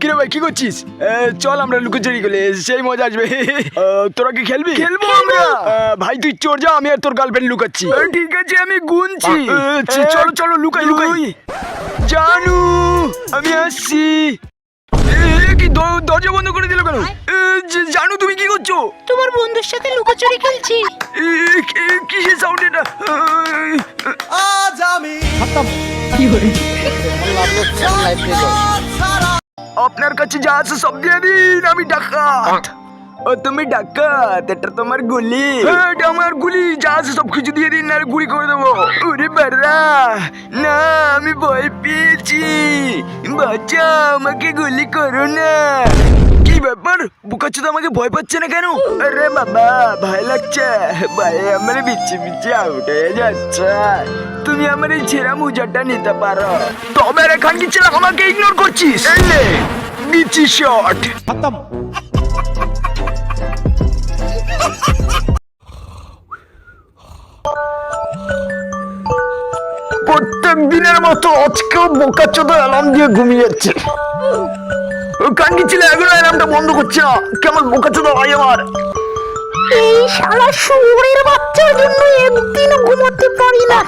কিরে ভাই কি করছিস? চল আমরা লুকোচুরি খেলে সেই মজা আসবে। তোরা কি খেলবি? খেলবো আমরা। ভাই তুই চোর যা, আমি আর তোর গার্লফ্রেন্ড লুকাচ্ছি। ঠিক আছে আমি গুনছি। চলো চলো লুকাই লুকাই। জানু আমি আসছি। কি দরজা বন্ধ করে দিল কেন? জানু তুমি কি করছো? তোমার বন্ধুর সাথে লুকোচুরি খেলছি। কিসের সাউন্ড এটা? আজ আমি আপনার কাছে যা আছে সব দিয়ে দিন, আমি ডাকাত। ও তুমি ডাকাত? এটা তোমার গুলি? এটা আমার গুলি, যা আছে সব কিছু দিয়ে দিন না গুলি করে দেবো। ওরে বাড়া না, আমি ভয় পেয়েছি, বাঁচাও আমাকে, গুলি করো না। কি ব্যাপার, বুকাচ্ছো আমাকে ভয় পাচ্ছে না কেন? আরে বাবা ভয় লাগছে, ভাই আমার বিচ্ছে বিচ্ছে আউট হয়ে যাচ্ছে। তুমি আমার এই ছেঁড়া মোজাটা নিতে পারো। তবে রে খানকি ছেলে আমাকে ইগনোর করছিস। এই নে দিচ্ছি শট। প্রত্যেক দিনের মতো আজকেও বোকাচোদা অ্যালার্ম দিয়ে ঘুমিয়েছে। কানকি ছেলে এগুলো অ্যালার্মটা বন্ধ করছে না, কেমন বোকাচোদা ভাই আমার। এই শালা শুয়োরের বাচ্চার জন্য একদিনও ঘুমাতে পারি না।